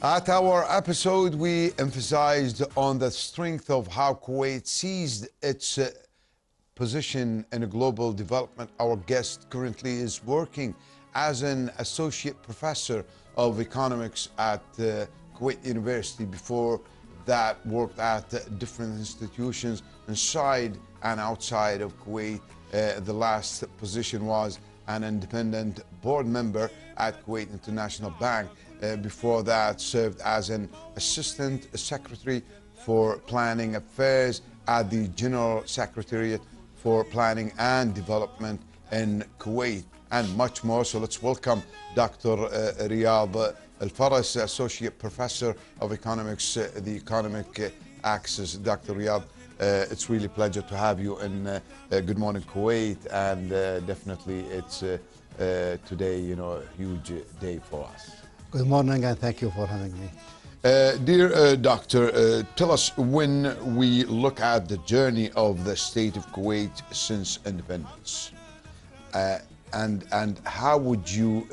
At our episode, we emphasized on the strength of how Kuwait seized its position in a global development. Our guest currently is working as an associate professor of economics at Kuwait University. Before that, worked at different institutions inside and outside of Kuwait. The last position was an independent board member at Kuwait International Bank. Before that, served as an assistant secretary for planning affairs at the General Secretariat for Planning and Development in Kuwait, and much more. So let's welcome Dr. Riyadh Alfares, Associate Professor of Economics, the Economic Axis. Dr. Riyadh, it's really a pleasure to have you in Good Morning Kuwait, and definitely it's today, a huge day for us. Good morning, and thank you for having me. Dear Doctor, tell us, when we look at the journey of the state of Kuwait since independence, and how would you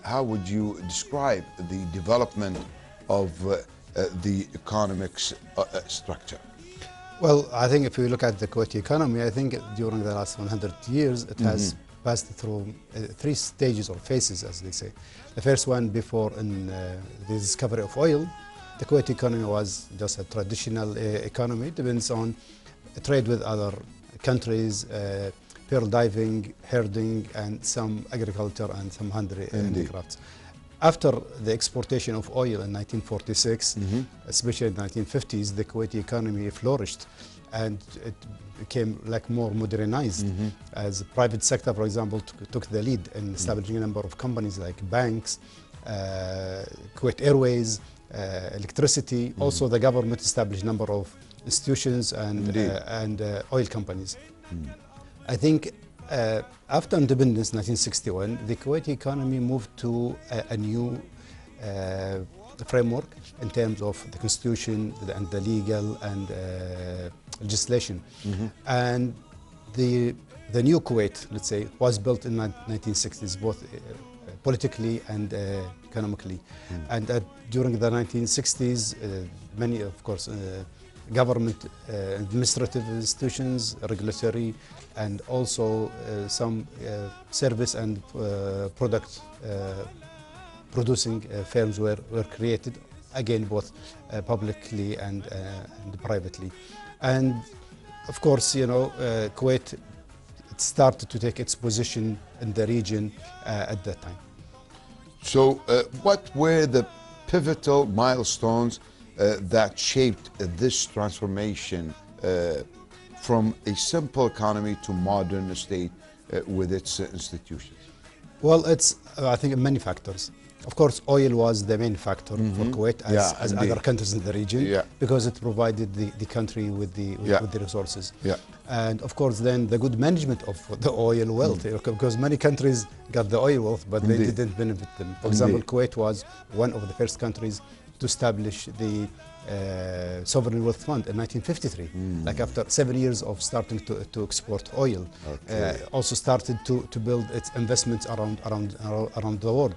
how would you describe the development of the economics structure? Well, I think if we look at the Kuwaiti economy, I think during the last 100 years, it has passed through three stages or phases, as they say. The first one, before the discovery of oil, the Kuwaiti economy was just a traditional economy. It depends on trade with other countries, pearl diving, herding, and some agriculture and some handicrafts. After the exportation of oil in 1946, especially in the 1950s, the Kuwaiti economy flourished, and it became like more modernized, as the private sector, for example, took the lead in establishing a number of companies like banks, Kuwait Airways, electricity. Also, the government established a number of institutions and oil companies. I think after independence, 1961, the Kuwaiti economy moved to a new framework in terms of the constitution and the legal and legislation. And the new Kuwait, let's say, was built in the 1960s, both politically and economically. And during the 1960s, many, of course, government administrative institutions, regulatory, and also some service and product producing firms were created, again, both publicly and privately. And of course, Kuwait started to take its position in the region at that time. So what were the pivotal milestones that shaped this transformation from a simple economy to modern state with its institutions? Well, it's, I think, many factors. Of course, oil was the main factor for Kuwait, as other countries in the region, because it provided the country with the resources. And of course, then the good management of the oil wealth, because many countries got the oil wealth, but they didn't benefit them. For example, Kuwait was one of the first countries to establish the Sovereign Wealth Fund in 1953, like after 7 years of starting to export oil. Also started to build its investments around the world.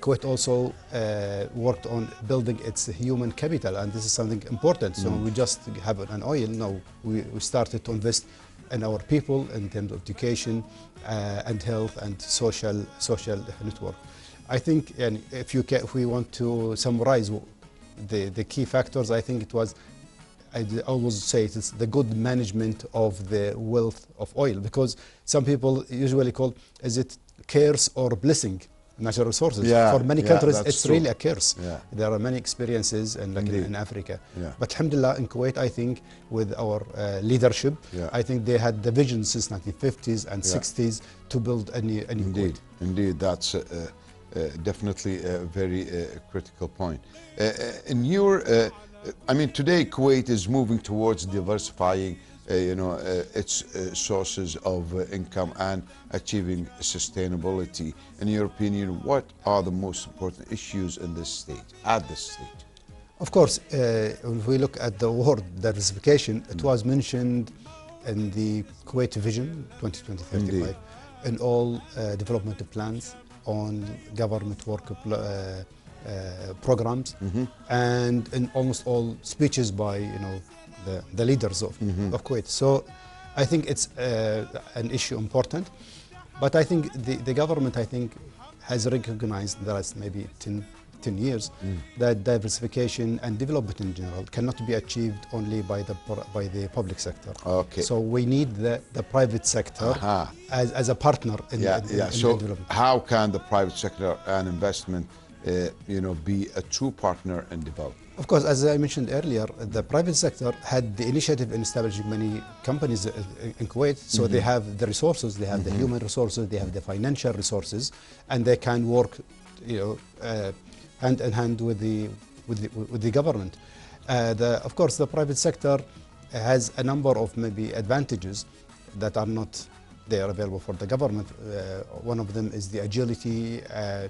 Kuwait also worked on building its human capital, and this is something important. So we just have an oil. No, we started to invest in our people in terms of education and health and social network. I think, and if we want to summarize the key factors, I think it was, I always say it's the good management of the wealth of oil, because some people usually call, is it curse or blessing, natural resources? For many countries, it's really a curse. There are many experiences in Africa. But alhamdulillah, in Kuwait, I think with our leadership, I think they had the vision since 1950s and 60s to build a new Kuwait. Indeed, that's definitely a very critical point. In your, I mean, today Kuwait is moving towards diversifying, its sources of income and achieving sustainability. In your opinion, what are the most important issues in this stage, at this stage? Of course, if we look at the word diversification, it was mentioned in the Kuwait Vision 2035 in all development plans on government work programs, and in almost all speeches by the leaders of Kuwait. So I think it's an issue important, but I think the government has recognized in the last maybe 10 years that diversification and development in general cannot be achieved only by the public sector. Okay. So we need the private sector as a partner in So development. how can the private sector and investment be a true partner in development? Of course, as I mentioned earlier, the private sector had the initiative in establishing many companies in Kuwait. So they have the resources, they have the human resources, they have the financial resources, and they can work, hand in hand with the government. Of course, the private sector has a number of maybe advantages that are not there available for the government. One of them is the agility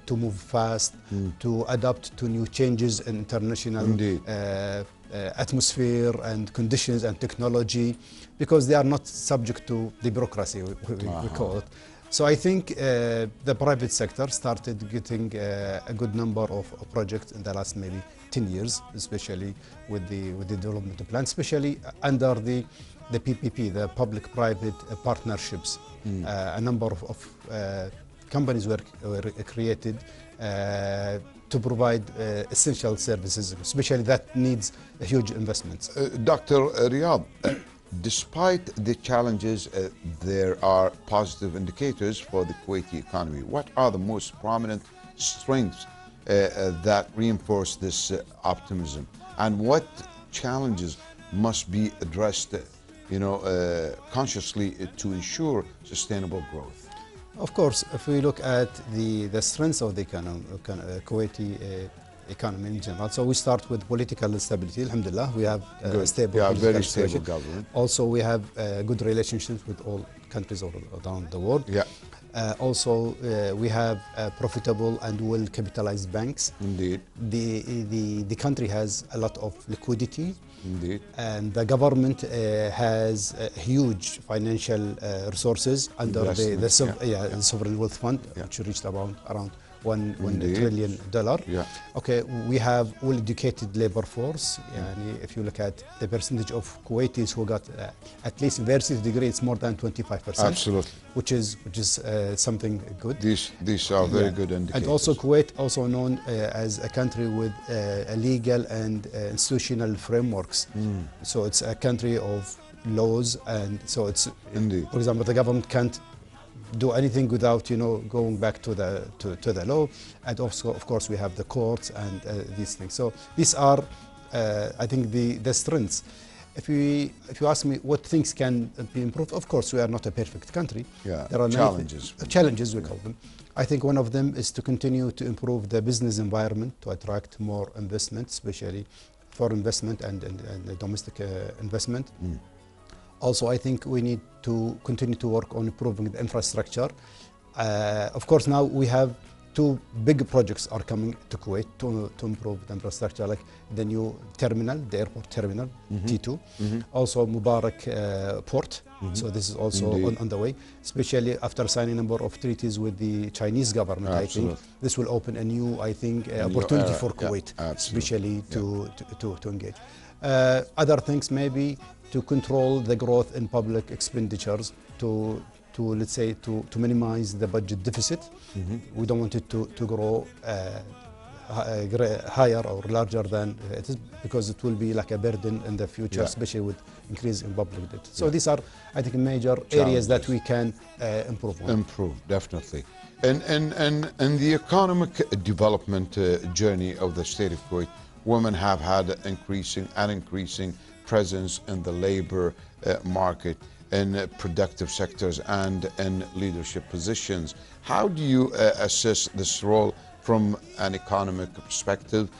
to move fast, to adapt to new changes in international atmosphere and conditions and technology, because they are not subject to the bureaucracy, we call it. So I think the private sector started getting a good number of projects in the last maybe 10 years, especially with the development plan, especially under the PPP, the public-private partnerships. A number of companies were created to provide essential services, especially that needs huge investments. Dr. Riyadh, despite the challenges, there are positive indicators for the Kuwaiti economy. What are the most prominent strengths that reinforce this optimism? And what challenges must be addressed consciously to ensure sustainable growth? Of course, if we look at the strengths of the Kuwaiti economy in general, so we start with political stability. Alhamdulillah, we have a stable, very stable government. Also, we have good relationships with all countries all around the world. Also, we have profitable and well-capitalized banks. Indeed. The country has a lot of liquidity. Indeed. And the government has huge financial resources under the sovereign wealth fund, which reached around $1 trillion. Okay, we have well-educated labor force. If you look at the percentage of Kuwaitis who got at least university degree, it's more than 25%. Absolutely. Which is something good. These are very good indicators. And also Kuwait, also known as a country with a legal and institutional frameworks. So it's a country of laws, and so it's, for example, the government can't do anything without going back to the law. And also, of course, we have the courts and these things. So these are I think the strengths. If you ask me what things can be improved, of course we are not a perfect country. There are challenges we call them. I think one of them is to continue to improve the business environment to attract more investment, especially foreign investment and domestic investment. Also, I think we need to continue to work on improving the infrastructure. Of course, now we have two big projects are coming to Kuwait to improve the infrastructure, like the new terminal, the airport terminal, T2. Also, Mubarak port. So this is also on the way, especially after signing a number of treaties with the Chinese government. I think this will open a new, opportunity for Kuwait, especially to engage. Other things maybe to control the growth in public expenditures, let's say to minimize the budget deficit. We don't want it to grow higher or larger than it is, because it will be like a burden in the future, especially with increase in public debt. So these are, I think, major areas that we can improve on. Improve, definitely. And the economic development journey of the state of Kuwait, women have had an increasing presence in the labor market, in productive sectors and in leadership positions. How do you assess this role from an economic perspective,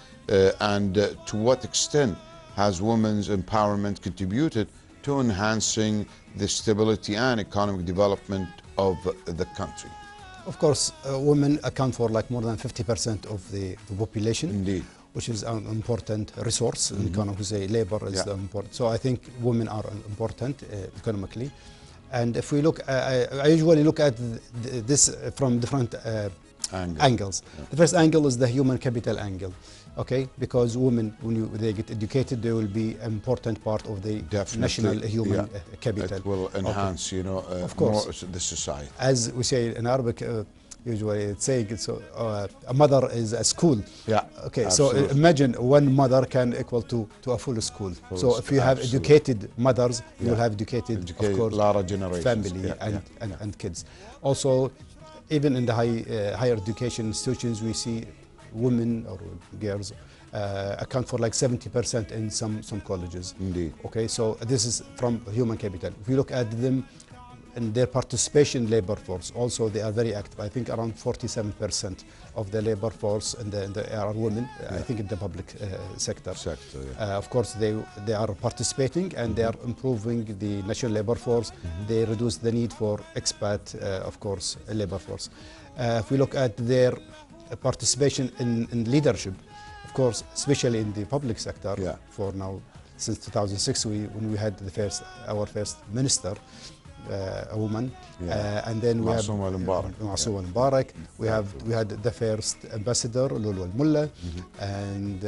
and to what extent has women's empowerment contributed to enhancing the stability and economic development of the country? Of course, women account for like more than 50% of the population. Indeed. Which is an important resource in economy. We say labor is important. So I think women are important economically. And if we look, I usually look at this from different angles. Yeah. The first angle is the human capital angle. Okay, because women, when they get educated, they will be an important part of the national human capital. It will enhance, you know, of course, more the society. As we say in Arabic, usually it's saying so, a mother is a school. Yeah. Okay, absolutely. so imagine one mother can equal to a full school. So if you have educated mothers, you will have educated, of course, family and kids. Also, even in the higher education institutions, we see women or girls account for like 70% in some colleges. Indeed. Okay, so this is from human capital. If you look at them and their participation in labor force, also they are very active. I think around 47% of the labor force and the are women. I think in the public sector. Of course, they are participating and they are improving the national labor force. They reduce the need for expat, of course, labor force. If we look at their participation in leadership, of course, especially in the public sector. For now, since 2006, when we had our first minister, a woman, and then we have Masuma Mubarak. We had the first ambassador, Lulu Al Mulla, and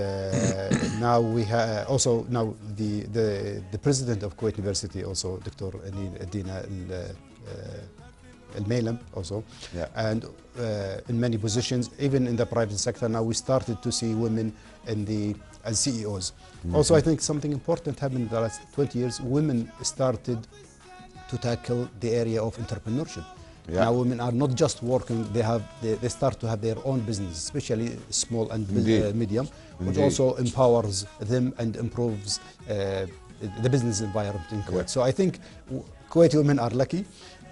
now we have also the president of Kuwait University, also Dr. Dina Al-Mailam also, and in many positions, even in the private sector now we started to see women as CEOs. Also, I think something important happened in the last 20 years. Women started to tackle the area of entrepreneurship. Now women are not just working; they start to have their own business, especially small and medium, which also empowers them and improves the business environment in Kuwait. So I think Kuwaiti women are lucky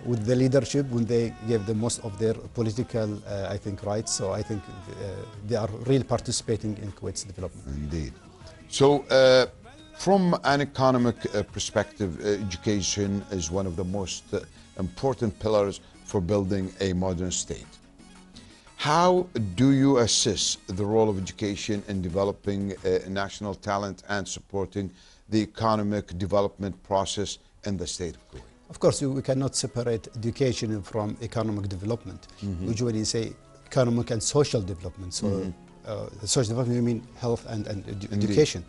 with the leadership when they gave the most of their political, I think, rights. So I think they are really participating in Kuwait's development. Indeed. So from an economic perspective, education is one of the most important pillars for building a modern state. How do you assess the role of education in developing national talent and supporting the economic development process in the state of Kuwait? Of course, we cannot separate education from economic development. Usually say economic and social development. So social development, you mean health and education.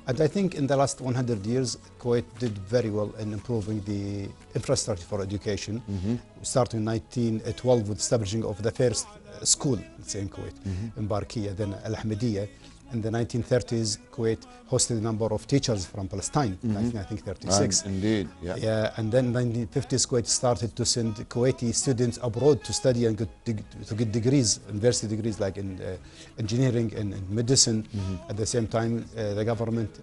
And I think in the last 100 years, Kuwait did very well in improving the infrastructure for education. We started in 1912 with establishing of the first school, let's say in Kuwait, in Barkia, then Al-Ahmadiyya. In the 1930s, Kuwait hosted a number of teachers from Palestine, I think 36. Indeed, and then in the 1950s, Kuwait started to send Kuwaiti students abroad to study and to get degrees, university degrees like in engineering and medicine. At the same time, the government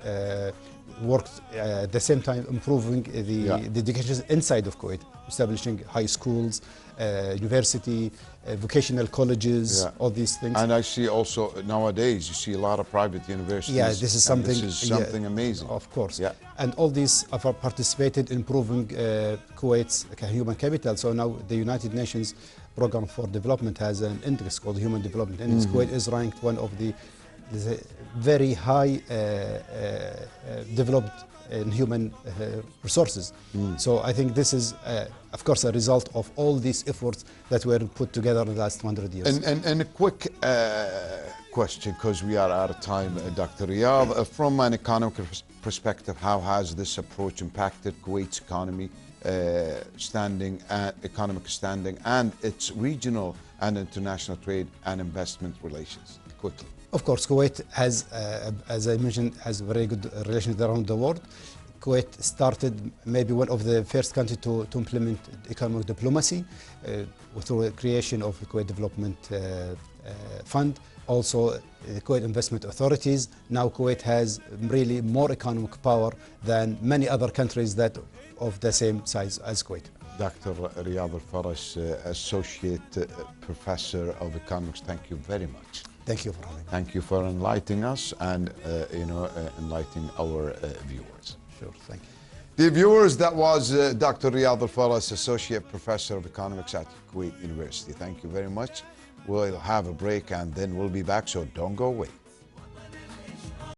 worked at the same time improving the education inside of Kuwait, establishing high schools, university, vocational colleges, all these things. And I see also nowadays you see a lot of private universities. This is something amazing. Of course. And all these have participated in improving Kuwait's human capital. So now the United Nations Program for Development has an index called Human Development Index. Kuwait is ranked one of the very high developed in human resources. So I think this is, of course, a result of all these efforts that were put together in the last 100 years. And a quick question, because we are out of time, Dr. Riyadh. From an economic perspective, how has this approach impacted Kuwait's economic standing and its regional and international trade and investment relations? Quickly. Of course, Kuwait has, as I mentioned, has very good relations around the world. Kuwait started maybe one of the first countries to implement economic diplomacy through the creation of the Kuwait Development Fund. Also, the Kuwait Investment Authorities. Now Kuwait has really more economic power than many other countries that of the same size as Kuwait. Dr. Riyadh Alfares, Associate Professor of Economics, thank you very much. Thank you for having me. Thank you for enlightening us and enlightening our viewers. Sure, thank you. Dear viewers, that was Dr. Riyadh Alfares, Associate Professor of Economics at Kuwait University. Thank you very much. We'll have a break and then we'll be back, so don't go away.